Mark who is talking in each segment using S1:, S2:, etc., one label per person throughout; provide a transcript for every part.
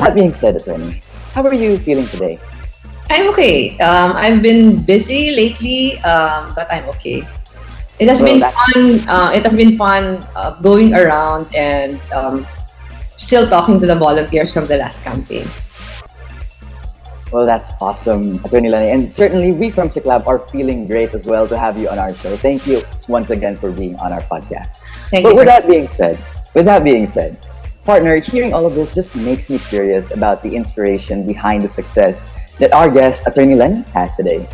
S1: that being said, Attorney, how are you feeling today?
S2: I'm okay. I've been busy lately, but I'm okay. It has
S1: Well,
S2: been
S1: that's
S2: fun. It has been fun going around and still talking to the volunteers from the last campaign.
S1: well, that's awesome, Attorney Leni. And certainly we from Siklab are feeling great as well to have you on our show. Thank you once again for being on our podcast.
S2: Thank
S1: But
S2: you.
S1: with that being said, partner, hearing all of this just makes me curious about the inspiration behind the success that our guest, Attorney Leni, has today.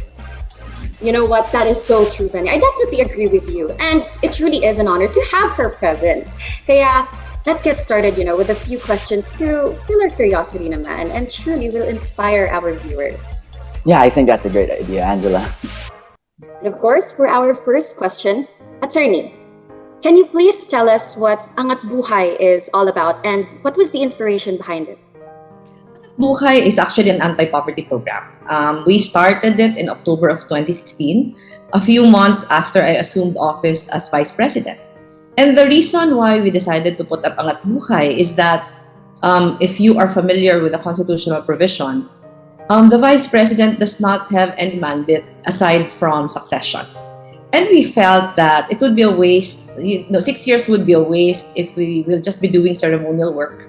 S3: You know what? That is so true, Penny. I definitely agree with you. And it truly is an honor to have her presence. Kaya, let's get started, with a few questions to fill our curiosity naman and truly will inspire our viewers.
S1: Yeah, I think that's a great idea, Angela.
S3: And of course, for our first question, Attorney, can you please tell us what Angat Buhay is all about and what was the inspiration behind it?
S2: Buhay is actually an anti-poverty program. We started it in October of 2016, a few months after I assumed office as Vice President. And the reason why we decided to put up Angat Buhay is that if you are familiar with the constitutional provision, the Vice President does not have any mandate aside from succession. And we felt that it would be a waste, 6 years would be a waste if we will just be doing ceremonial work,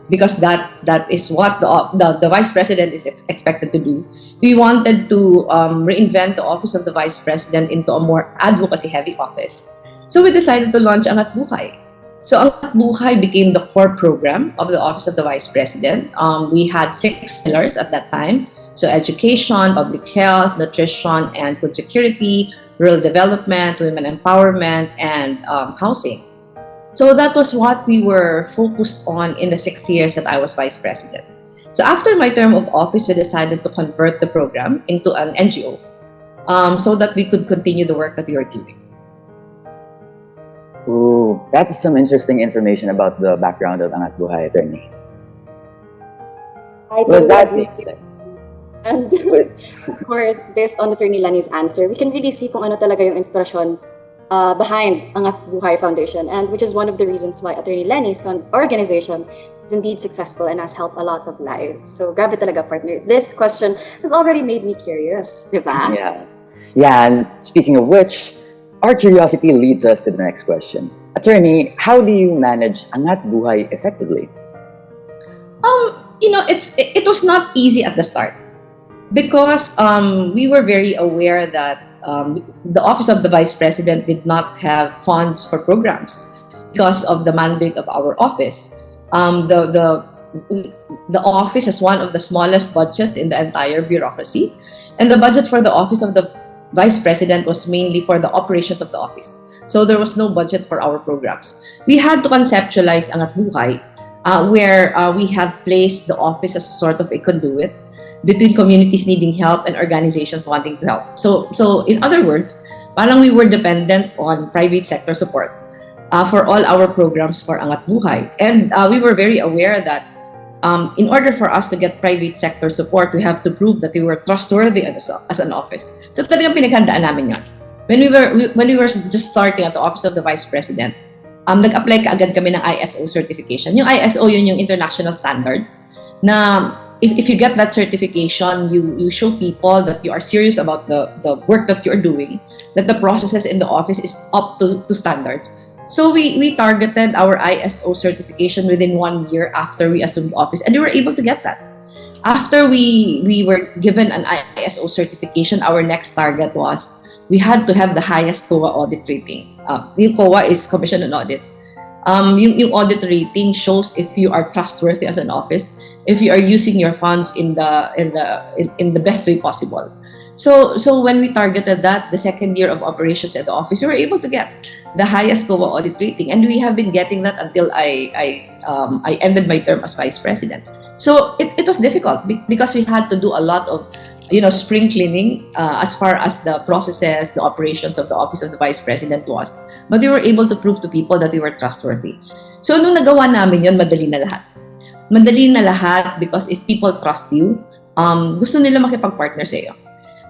S2: because that is what the Vice President is expected to do. We wanted to reinvent the office of the Vice President into a more advocacy-heavy office. So we decided to launch Angat Buhay. So Angat Buhay became the core program of the Office of the Vice President. We had 6 pillars at that time. So education, public health, nutrition, and food security, rural development, women empowerment, and housing. So that was what we were focused on in the 6 years that I was Vice President. So after my term of office, we decided to convert the program into an NGO so that we could continue the work that we were doing.
S1: Ooh, that's some interesting information about the background of Angat Buhay, Attorney.
S3: I
S1: With
S3: totally
S1: that
S3: agree
S1: being
S3: with you.
S1: said,
S3: And
S1: with,
S3: of course, based on Attorney Lani's answer, we can really see kung ano talaga yung inspirasyon behind Angat Buhay Foundation, and which is one of the reasons why Attorney Leni's organization is indeed successful and has helped a lot of lives. So, grabe talaga, partner. This question has already made me curious, di ba?
S1: yeah, and speaking of which, our curiosity leads us to the next question. Attorney, how do you manage Angat Buhay effectively?
S2: It was not easy at the start because we were very aware that the Office of the Vice President did not have funds for programs because of the mandate of our office. The office is one of the smallest budgets in the entire bureaucracy, and the budget for the Office of the Vice President was mainly for the operations of the office. So there was no budget for our programs. We had to conceptualize Angat Buhay, where we have placed the office as a sort of a conduit between communities needing help and organizations wanting to help. So in other words, parang we were dependent on private sector support for all our programs for Angat Buhay. And we were very aware that in order for us to get private sector support, we have to prove that we were trustworthy as an office. So talagang pinaghandaan namin yun. When we were just starting at the Office of the Vice President, nag-apply kaagad kami ng ISO certification. Yung ISO, yun yung international standards na if you get that certification, you show people that you are serious about the work that you're doing, that the processes in the office is up to standards. So we targeted our ISO certification within 1 year after we assumed office, and we were able to get that. After we were given an ISO certification, our next target was we had to have the highest COA audit rating. Yung COA is Commission on Audit. Yung audit rating shows if you are trustworthy as an office, if you are using your funds in the best way possible. So when we targeted that, the second year of operations at the office, we were able to get the highest COA audit rating, and we have been getting that until I ended my term as Vice President. So it was difficult because we had to do a lot of spring cleaning as far as the processes, the operations of the Office of the Vice President was. But we were able to prove to people that we were trustworthy. So nung nagawa namin yun, madali na lahat. Madali na lahat because if people trust you, gusto nila makipag-partner sa iyo.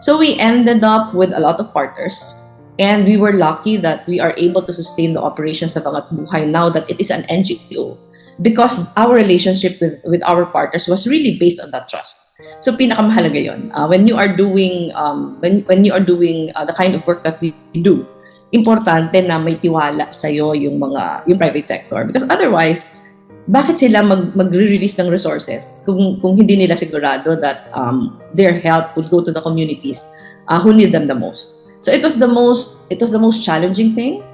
S2: So we ended up with a lot of partners, and we were lucky that we are able to sustain the operations of Angat Buhay now that it is an NGO. because our relationship with our partners was really based on that trust. So pinakamahalaga yun. When you are doing when you are doing the kind of work that we do, importante na may tiwala sa'yo yung private sector, because otherwise bakit sila magre-release ng resources kung hindi nila sigurado that their help would go to the communities who need them the most. So it was the most challenging thing,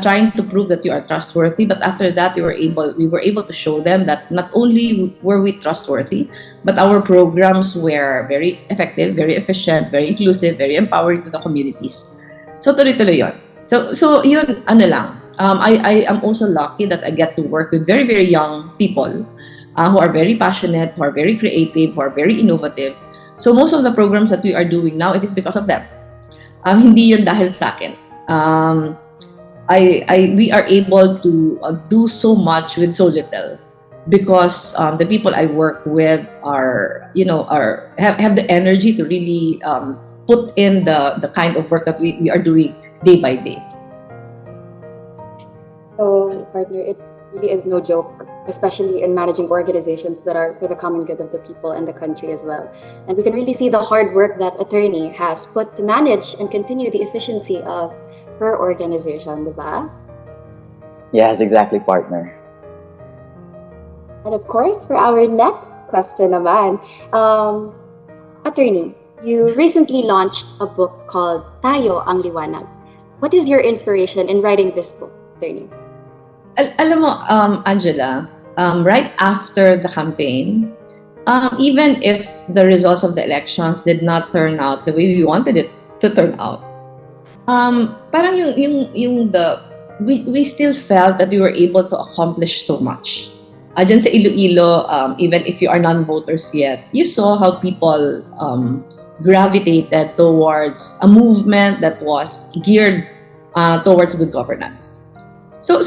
S2: trying to prove that you are trustworthy. But after that, we were able to show them that not only were we trustworthy, but our programs were very effective, very efficient, very inclusive, very empowering to the communities. So tuloy-tuloy yun. So yun, ano lang. I am also lucky that I get to work with very, very young people who are very passionate, who are very creative, who are very innovative. So most of the programs that we are doing now, it is because of them. Hindi yun dahil sa akin. We are able to do so much with so little, because the people I work with have the energy to really put in the kind of work that we are doing day by day.
S3: So, partner, it really is no joke, especially in managing organizations that are for the common good of the people and the country as well. And we can really see the hard work that Attorney has put to manage and continue the efficiency of her organization, diba?
S1: Yes, exactly, partner.
S3: And of course, for our next question naman, Attorney, you recently launched a book called Tayo ang Liwanag. What is your inspiration in writing this book, Attorney?
S2: Alam mo, Angela, right after the campaign, even if the results of the elections did not turn out the way we wanted it to turn out, parang we still felt that we were able to accomplish so much. Dyan sa Iloilo, even if you are non-voters yet, you saw how people gravitated towards a movement that was geared towards good governance. So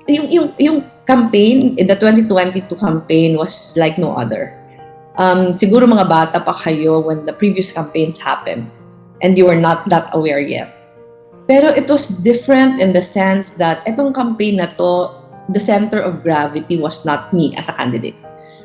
S2: yung campaign, the 2022 campaign was like no other. Siguro mga bata pa kayo when the previous campaigns happened and you were not that aware yet. Pero it was different in the sense that itong campaign na to, the center of gravity was not me as a candidate.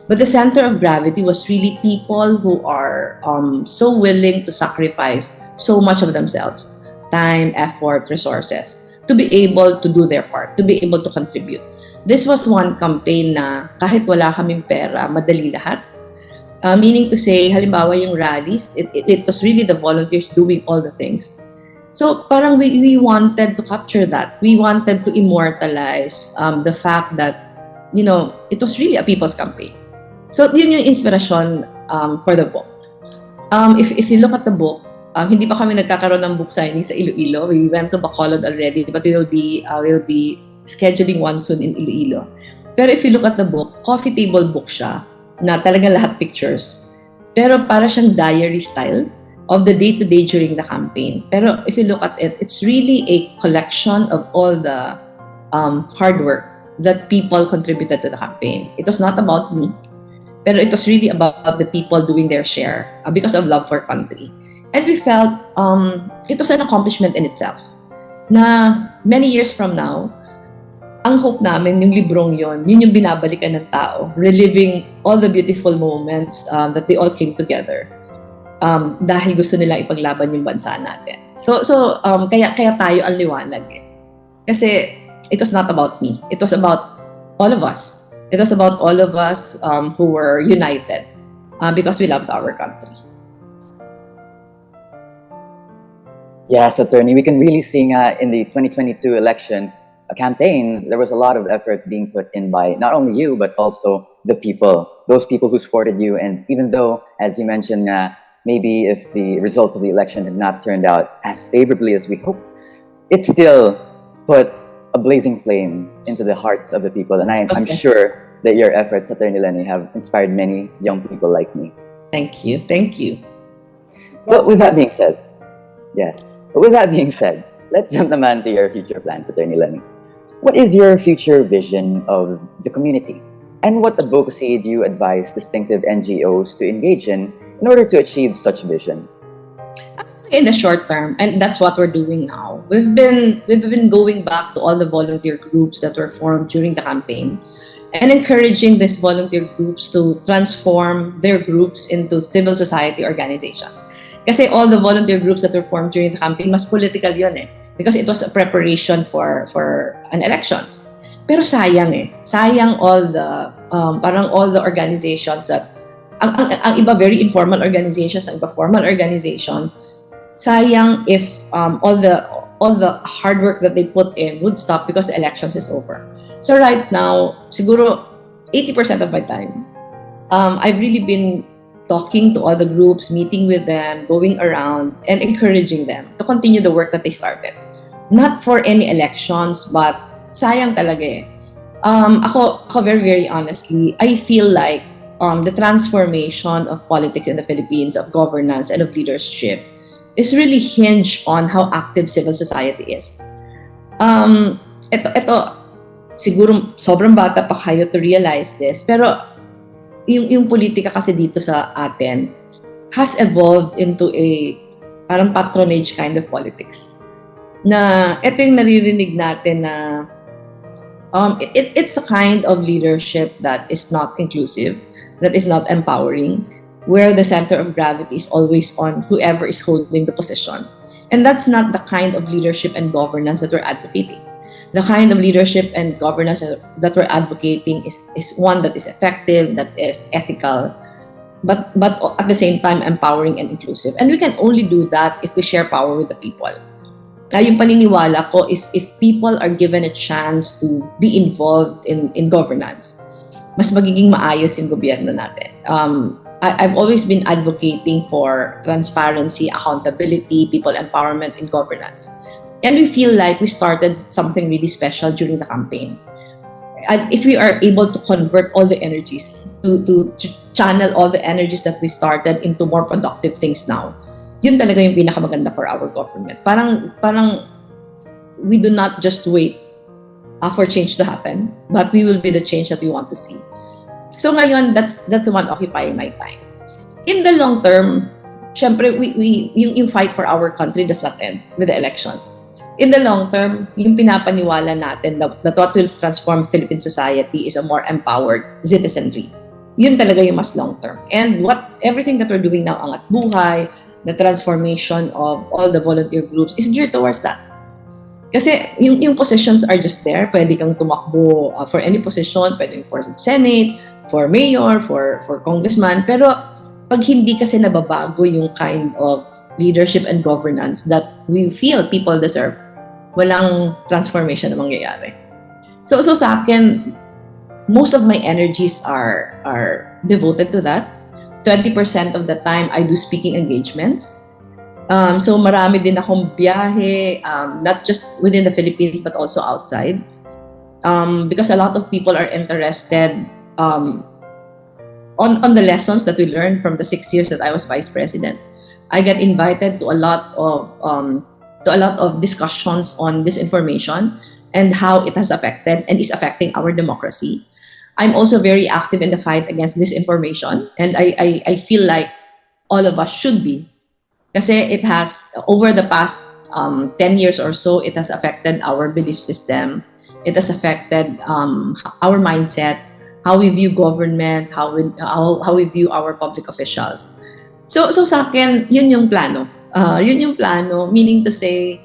S2: But the center of gravity was really people who are so willing to sacrifice so much of themselves, time, effort, resources, to be able to do their part, to be able to contribute. This was one campaign na kahit wala kaming pera, madali lahat. Meaning to say, halimbawa yung rallies, it was really the volunteers doing all the things. So parang we wanted to capture that. We wanted to immortalize the fact that, it was really a people's campaign. So yun yung inspiration for the book. If you look at the book, hindi pa kami nagkakaroon ng book signing sa Iloilo. We went to Bacolod already, but we'll be scheduling one soon in Iloilo. Pero if you look at the book, coffee table book siya, na talagang lahat pictures. Pero para siyang diary style of the day-to-day during the campaign. Pero if you look at it, it's really a collection of all the hard work that people contributed to the campaign. It was not about me, pero it was really about the people doing their share because of love for country. And we felt it was an accomplishment in itself. Na many years from now, ang hope namin, yung librong yun yung binabalikan ng tao, reliving all the beautiful moments that they all came together. Dahil gusto nila ipaglaban yung bansa natin. So kaya tayo ang liwanag. Kasi it was not about me. It was about all of us. It was about all of us who were united because we loved our country.
S1: Yes, Attorney, we can really see in the 2022 election campaign, there was a lot of effort being put in by not only you, but also the people, those people who supported you. And even though, as you mentioned, maybe if the results of the election had not turned out as favorably as we hoped, it still put a blazing flame into the hearts of the people. And I'm sure that your efforts, Attorney Leni, have inspired many young people like me.
S2: Thank you.
S1: But with that being said, let's jump naman to your future plans, Attorney Leni. What is your future vision of the community? And what advocacy do you advise distinctive NGOs to engage in order to achieve such vision?
S2: In the short term, and that's what we're doing now. We've been going back to all the volunteer groups that were formed during the campaign, and encouraging these volunteer groups to transform their groups into civil society organizations. Kasi all the volunteer groups that were formed during the campaign, mas political yun eh. Because it was a preparation for an elections. Pero sayang eh. Sayang all the, parang all the organizations that, ang iba very informal organizations, ang iba formal organizations, sayang if all the hard work that they put in would stop because the elections is over. So right now, siguro 80% of my time, I've really been talking to all the groups, meeting with them, going around, and encouraging them to continue the work that they started. Not for any elections, but sayang talaga eh. Ako very, very honestly, I feel like the transformation of politics in the Philippines, of governance and of leadership, is really hinged on how active civil society is. Ito, siguro sobrang bata pa kayo to realize this, pero yung politika kasi dito sa atin has evolved into a parang patronage kind of politics. Na ito yung naririnig natin na it's a kind of leadership that is not inclusive, that is not empowering, where the center of gravity is always on whoever is holding the position. And that's not the kind of leadership and governance that we're advocating. The kind of leadership and governance that we're advocating is one that is effective, that is ethical, but at the same time empowering and inclusive. And we can only do that if we share power with the people. Yung paniniwala ko, if people are given a chance to be involved in governance, mas magiging maayos yung gobyerno natin. I've always been advocating for transparency, accountability, people empowerment in governance. And we feel like we started something really special during the campaign. And if we are able to convert all the energies, to channel all the energies that we started into more productive things now, yun talaga yung pinakamaganda for our government. Parang we do not just wait for change to happen, but we will be the change that we want to see. So ngayon, that's the one occupying my time. In the long term, syempre, yung fight for our country does not end with the elections. In the long term, yung pinapaniwala natin that what will transform Philippine society is a more empowered citizenry. Yun talaga yung mas long term. And everything that we're doing now, ang buhay, the transformation of all the volunteer groups is geared towards that. Kasi yung positions are just there. Pwede kang tumakbo for any position, pwede for Senate, for mayor, for congressman. Pero pag hindi kasi nababago yung kind of leadership and governance that we feel people deserve, walang transformation na mangyayari. So sa akin, most of my energies are devoted to that. 20% of the time, I do speaking engagements. So marami din akong biyahe, not just within the Philippines but also outside. Because a lot of people are interested on the lessons that we learned from the 6 years that I was vice president. I get invited to a lot of discussions on disinformation and how it has affected and is affecting our democracy. I'm also very active in the fight against disinformation, and I feel like all of us should be. Kasi it has, over the past 10 years or so, it has affected our belief system. It has affected our mindsets, how we view government, how we view our public officials. So sa akin, yun yung plano. Yun yung plano, meaning to say,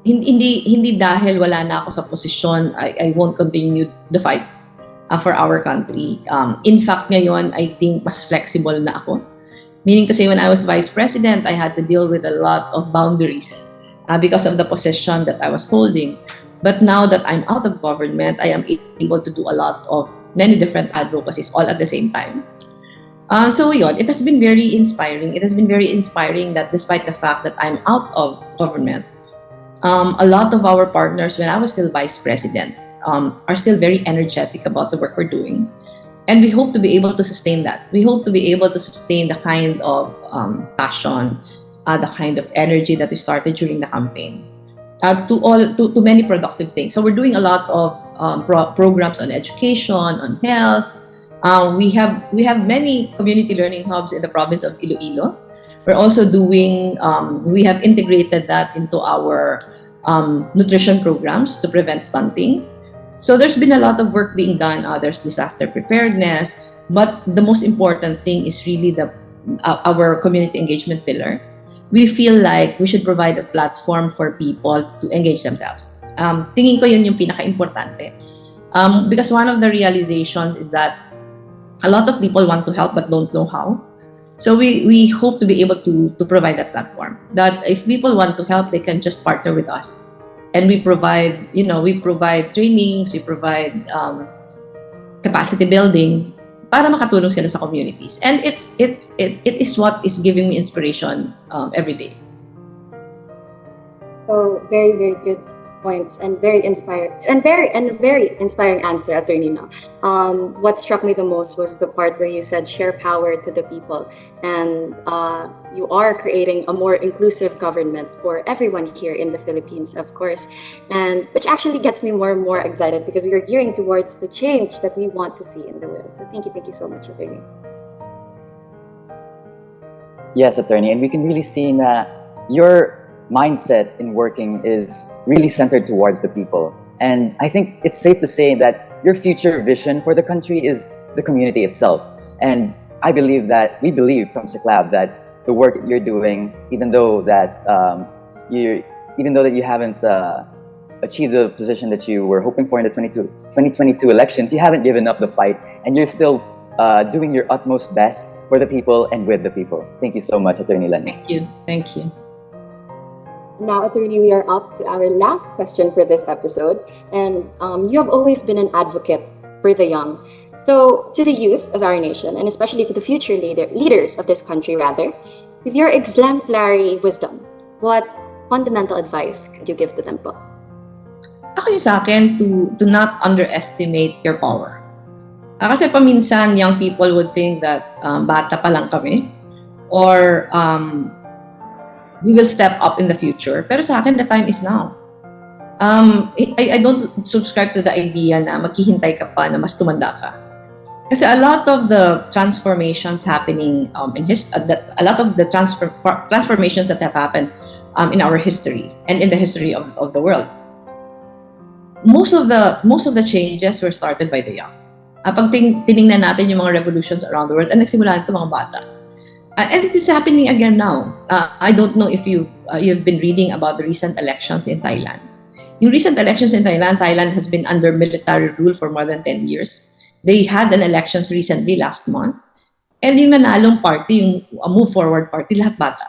S2: hindi dahil wala na ako sa posisyon, I won't continue the fight for our country. In fact, ngayon, I think mas flexible na ako. Meaning to say, when I was vice president, I had to deal with a lot of boundaries because of the position that I was holding. But now that I'm out of government, I am able to do a lot of many different advocacies all at the same time. So yun, it has been very inspiring. It has been very inspiring that despite the fact that I'm out of government, a lot of our partners, when I was still vice president, are still very energetic about the work we're doing. And we hope to be able to sustain that. We hope to be able to sustain the kind of passion, the kind of energy that we started during the campaign to many productive things. So we're doing a lot of programs on education, on health. We have many community learning hubs in the province of Iloilo. We're also doing, we have integrated that into our nutrition programs to prevent stunting. So there's been a lot of work being done. There's disaster preparedness, but the most important thing is really our community engagement pillar. We feel like we should provide a platform for people to engage themselves. Tingin ko yun yung pinaka-importante. Because one of the realizations is that a lot of people want to help but don't know how. So we hope to be able to provide that platform. That if people want to help, they can just partner with us. And we provide trainings, we provide capacity building para makatulong sila sa communities. And it is what is giving me inspiration every day.
S3: So very, very good points and very inspiring answer, Attorney. Now, what struck me the most was the part where you said share power to the people, and you are creating a more inclusive government for everyone here in the Philippines, of course, and which actually gets me more and more excited because we are gearing towards the change that we want to see in the world. So thank you so much, Attorney.
S1: Yes, Attorney, and we can really see that your mindset in working is really centered towards the people. And I think it's safe to say that your future vision for the country is the community itself. And we believe from Siklab that the work you're doing, even though that you haven't achieved the position that you were hoping for in the 2022 elections, you haven't given up the fight, and you're still doing your utmost best for the people and with the people. Thank you so much, Attorney Leni.
S2: Thank you.
S3: Now, Attorney, we are up to our last question for this episode. And you have always been an advocate for the young. So, to the youth of our nation, and especially to the future leaders of this country, with your exemplary wisdom, what fundamental advice could you give to them po?
S2: Ako yung sa akin, to not underestimate your power. Kasi paminsan, young people would think that bata pa lang kami, or we will step up in the future. Pero sa akin, the time is now. I don't subscribe to the idea na maghihintay ka pa na mas tumanda ka. Kasi a lot of the transformations happening a lot of the transformations that have happened in our history and in the history of the world, most of the changes were started by the young. Pag tiningnan natin yung mga revolutions around the world, nagsimula nito mga bata. And it is happening again now. I don't know if you've been reading about the recent elections in Thailand. Yung recent elections in Thailand has been under military rule for more than 10 years. They had an elections recently last month. And yung nanalong party, yung Move Forward Party, lahat bata.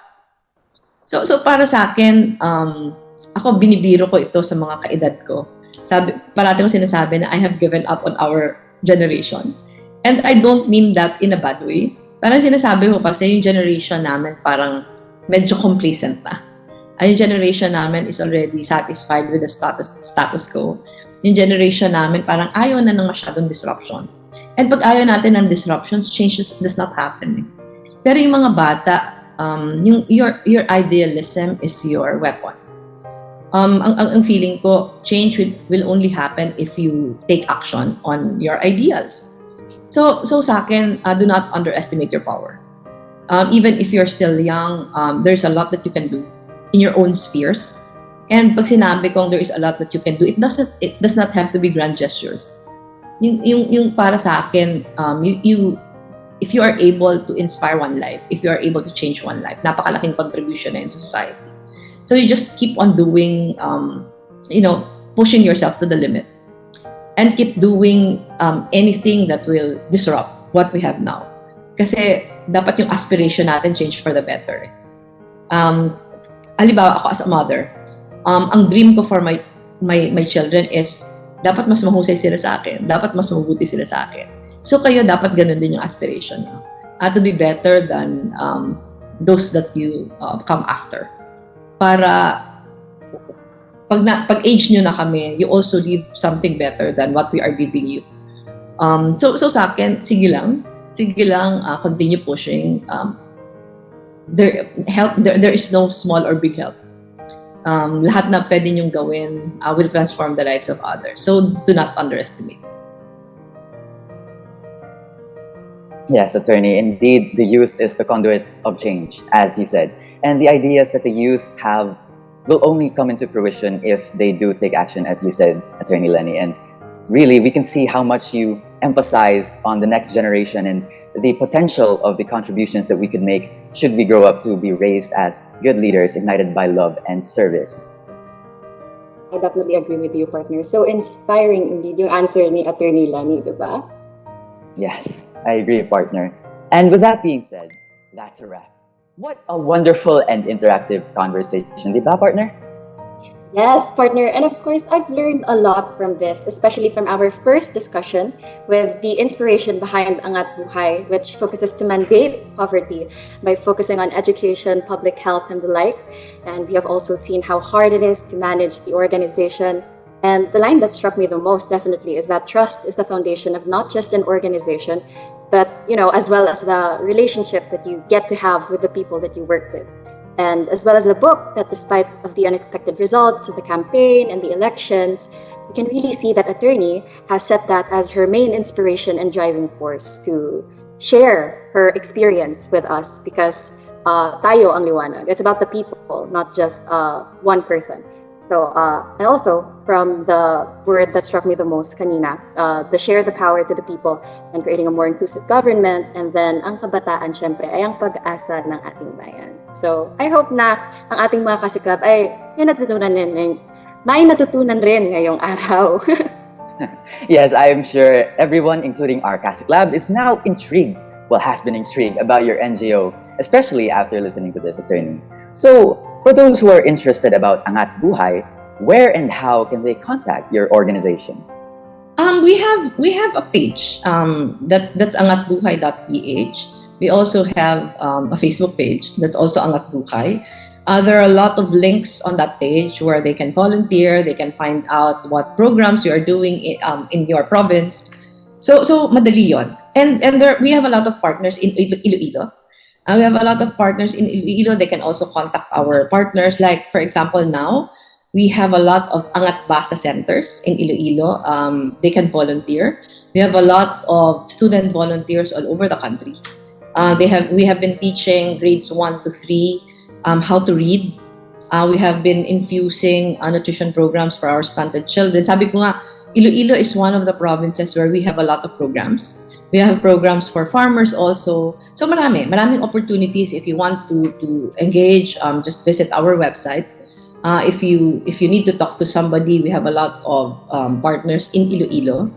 S2: So para sa akin, ako binibiro ko ito sa mga kaedad ko. Parati ko sinasabi na I have given up on our generation. And I don't mean that in a bad way. Parang sinasabi ko kasi yung generation namin parang medyo complacent na. Yung generation namin is already satisfied with the status quo. Yung generation namin parang ayaw na ng masyadong disruptions. And pag ayaw natin ng disruptions, change does not happen. Pero yung mga bata, your idealism is your weapon. Ang feeling ko, change will only happen if you take action on your ideas. So sa akin, do not underestimate your power. Even if you're still young, there's a lot that you can do in your own spheres. And pag sinabi kong there is a lot that you can do, it does not have to be grand gestures. Yung para sa akin, if you are able to inspire one life, if you are able to change one life, napakalaking contribution na yun sa society. So you just keep on doing, pushing yourself to the limit. And keep doing anything that will disrupt what we have now. Kasi dapat yung aspiration natin change for the better. Halimbawa ako as a mother, ang dream ko for my children is dapat mas mahusay sila sa akin, dapat mas mabuti sila sa akin. So kayo dapat ganun din yung aspiration nyo. To be better than those that you come after. Para pag age nyo na kami, you also leave something better than what we are giving you. So sa akin, sige lang, continue pushing. There is no small or big help. Lahat na pwede nyong gawin will transform the lives of others. So do not underestimate.
S1: Yes, Attorney. Indeed, the youth is the conduit of change, as he said. And the ideas that the youth have will only come into fruition if they do take action, as you said, Attorney Leni. And Really, we can see how much you emphasize on the next generation and the potential of the contributions that we could make should we grow up to be raised as good leaders ignited by love and service.
S3: I definitely agree with you, partner. So inspiring indeed yung answer ni Attorney Leni, diba?
S1: Yes, I agree, partner. And with that being said, that's a wrap. What a wonderful and interactive conversation, di ba, partner?
S3: Yes, partner. And of course, I've learned a lot from this, especially from our first discussion with the inspiration behind Angat Buhay, which focuses to mandate poverty by focusing on education, public health, and the like. And we have also seen how hard it is to manage the organization. And the line that struck me the most definitely is that trust is the foundation of not just an organization, but, as well as the relationship that you get to have with the people that you work with. And as well as the book, that despite of the unexpected results of the campaign and the elections, we can really see that Attorney has set that as her main inspiration and driving force to share her experience with us, because tayo ang liwanag. It's about the people, not just one person. So, and also from the word that struck me the most kanina, the share the power to the people and creating a more inclusive government, and then ang kabataan syempre ay ang pag-asa ng ating bayan. So, I hope na ang ating mga kasikap ay may natutunan rin ngayong araw.
S1: Yes, I am sure everyone, including our Kasiklab, is now intrigued, has been intrigued about your NGO, especially after listening to this, Attorney. So, for those who are interested about Angat Buhay, where and how can they contact your organization?
S2: We have a page. That's angatbuhay.ph. We also have a Facebook page that's also Angat Buhay. There are a lot of links on that page where they can volunteer, they can find out what programs you are doing in your province. So madali yon. And there we have a lot of partners in Iloilo. We have a lot of partners in Iloilo. They can also contact our partners. Like, for example, now, we have a lot of Angat Basa centers in Iloilo. They can volunteer. We have a lot of student volunteers all over the country. We have been teaching grades 1 to 3 how to read. We have been infusing nutrition programs for our stunted children. Sabi ko nga, Iloilo is one of the provinces where we have a lot of programs. We have programs for farmers also. So maraming opportunities. If you want to engage, just visit our website. If you need to talk to somebody, we have a lot of partners in Iloilo.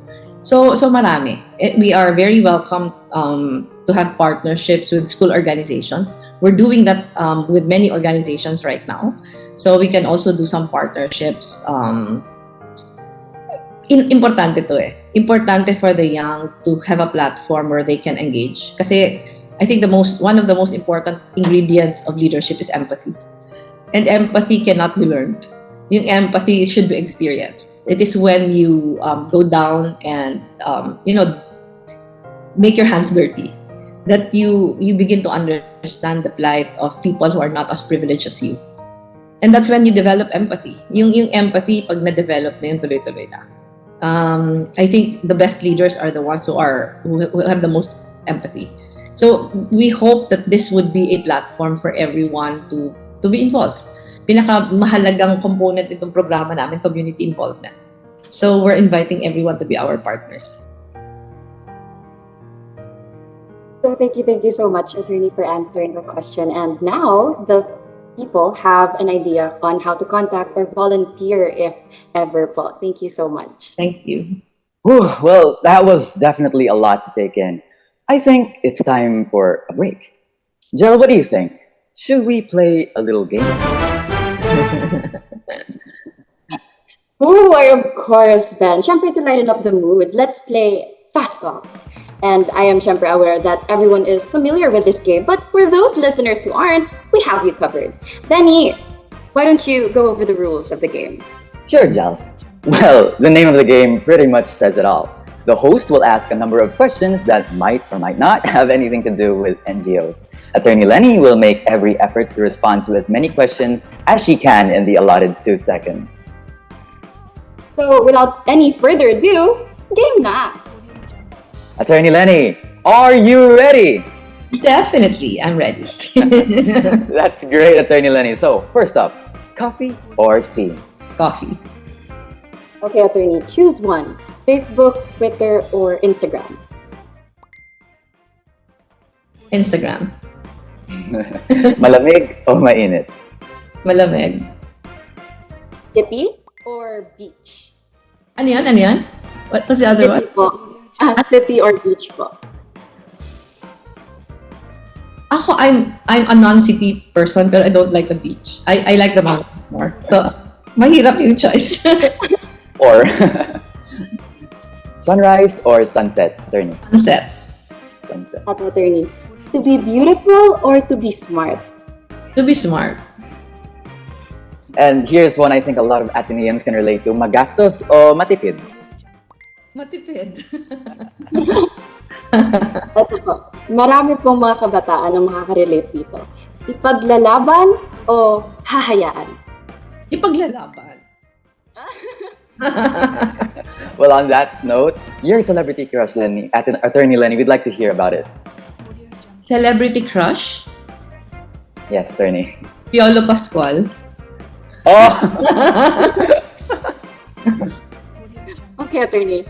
S2: So marami. We are very welcome to have partnerships with school organizations. We're doing that with many organizations right now. So we can also do some partnerships. Importante to eh. Importante for the young to have a platform where they can engage. Kasi I think one of the most important ingredients of leadership is empathy. And empathy cannot be learned. Yung empathy should be experienced. It is when you go down and make your hands dirty that you begin to understand the plight of people who are not as privileged as you. And that's when you develop empathy. Yung empathy, pag na-develop na yun, tuloy-tuloy na. I think the best leaders are the ones who have the most empathy. So we hope that this would be a platform for everyone to be involved. Pinakamahalagang component itong programa namin, community involvement. So we're inviting everyone to be our partners.
S3: So thank you so much, Attorney, for answering the question. And now the people have an idea on how to contact or volunteer if ever. Well, thank you so much.
S2: Thank you.
S1: Whew, well, that was definitely a lot to take in. I think it's time for a break. Jel, what do you think? Should we play a little game?
S3: Why, of course, Ben. Syempre, to lighten up the mood, let's play Fast Talk. And I am syempre aware that everyone is familiar with this game, but for those listeners who aren't, we have you covered. Benny, why don't you go over the rules of the game?
S1: Sure, Jal. Well, the name of the game pretty much says it all. The host will ask a number of questions that might or might not have anything to do with NGOs. Attorney Leni will make every effort to respond to as many questions as she can in the allotted 2 seconds.
S3: So, without any further ado, game na!
S1: Attorney Leni, are you ready?
S2: Definitely, I'm ready.
S1: That's great, Attorney Leni. So, first up, coffee or tea?
S2: Coffee.
S3: Okay, Attorney, choose one. Facebook, Twitter, or Instagram?
S2: Instagram.
S1: Malamig o mainit?
S2: Malamig.
S3: City or beach?
S2: Ano yan? Ano yan? What's the other one?
S3: City po. City or beach po?
S2: Ako, I'm a non-city person, pero I don't like the beach. I like the mountains more. So, mahirap yung choice.
S1: Or sunrise or sunset, attorney?
S2: Sunset.
S1: Sunset.
S3: At attorney, to be beautiful or to be smart?
S2: To be smart.
S1: And here's one I think a lot of Ateneans can relate to. Magastos o matipid?
S2: Matipid.
S3: Ito po, marami pong mga kabataan ang makaka-relate dito. Ipaglalaban o hahayaan?
S2: Ipaglalaban.
S1: Well, on that note, your celebrity crush, Leni, attorney Leni, we'd like to hear about it.
S2: Celebrity crush?
S1: Yes, attorney.
S2: Piolo Pascual.
S1: Oh!
S3: Okay, attorney.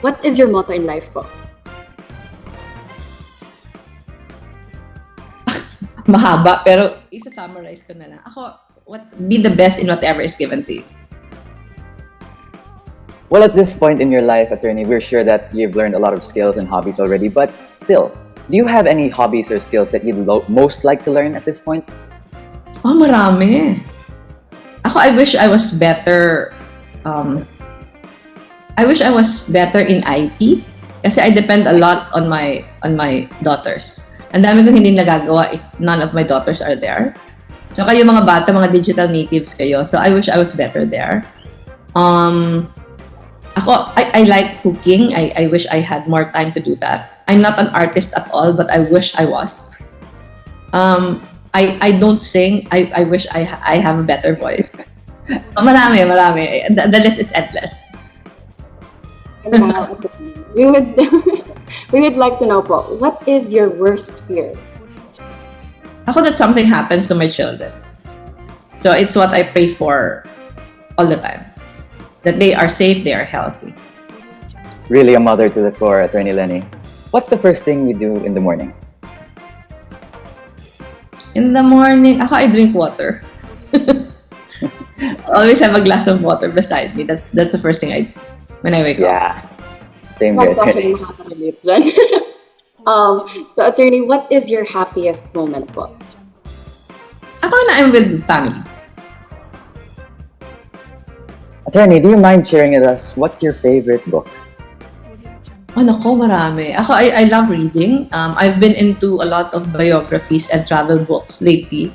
S3: What is your motto in life po?
S2: Mahaba, pero isa-summarize ko na lang. Ako, be the best in whatever is given to you.
S1: Well, at this point in your life, attorney, we're sure that you've learned a lot of skills and hobbies already, but still, do you have any hobbies or skills that you'd most like to learn at this point?
S2: Oh, marami. Ako, I wish I was better. I wish I was better in IT kasi I depend a lot on my daughters. Ang dami kong hindi nagagawa if none of my daughters are there. So kayo mga bata, mga digital natives kayo. So I wish I was better there. Ako, I like cooking. I wish I had more time to do that. I'm not an artist at all, but I wish I was. I don't sing. I wish I have a better voice. Marami. The list is endless.
S3: We would we would like to know po, what is your worst fear?
S2: Ako, that something happens to my children. So it's what I pray for all the time. That they are safe, they are healthy.
S1: Really a mother to the core, attorney Leni. What's the first thing you do in the morning?
S2: In the morning, ako, I drink water. I always have a glass of water beside me. That's the first thing I do when I wake up.
S1: Yeah, same here, attorney.
S3: Makaka-relate dyan. So, attorney, what is your happiest moment po?
S2: Ako na I'm with family.
S1: Attorney, do you mind sharing with us what's your favorite book?
S2: Oh, nako, marami. Ako, I love reading. I've been into a lot of biographies and travel books lately.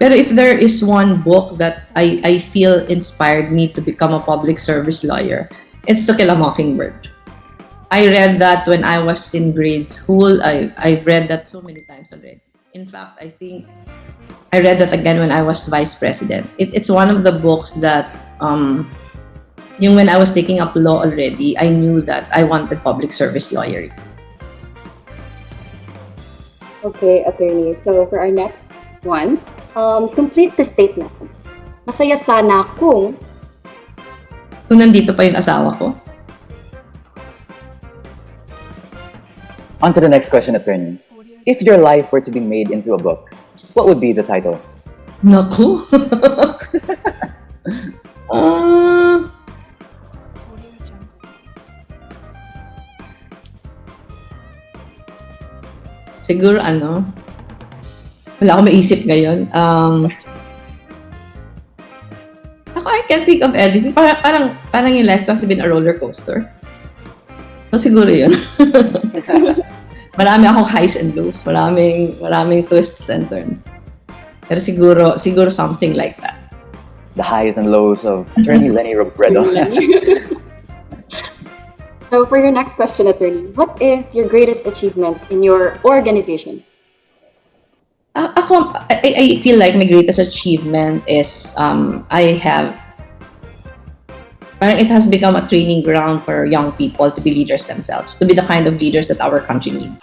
S2: Pero if there is one book that I feel inspired me to become a public service lawyer, it's To Kill a Mockingbird. I read that when I was in grade school. I've read that so many times already. In fact, I think I read that again when I was vice president. It's one of the books that yung when I was taking up law already, I knew that I wanted public service lawyer.
S3: Okay, attorney. So, for our next one, complete the statement. Masaya sana kung
S2: Nandito pa yung asawa ko.
S1: On to the next question, attorney. If your life were to be made into a book, what would be the title?
S2: Naku. Siguro wala akong maisip ngayon. Ako, I can't think of anything. Parang yung life ko has been a roller coaster. So, siguro yun. Marami akong highs and lows. Maraming twists and turns. Pero siguro something like that.
S1: The highs and lows of attorney Leni Robredo.
S3: So, for your next question, attorney, what is your greatest achievement in your organization?
S2: Ako, I feel like my greatest achievement is it has become a training ground for young people to be leaders themselves, to be the kind of leaders that our country needs.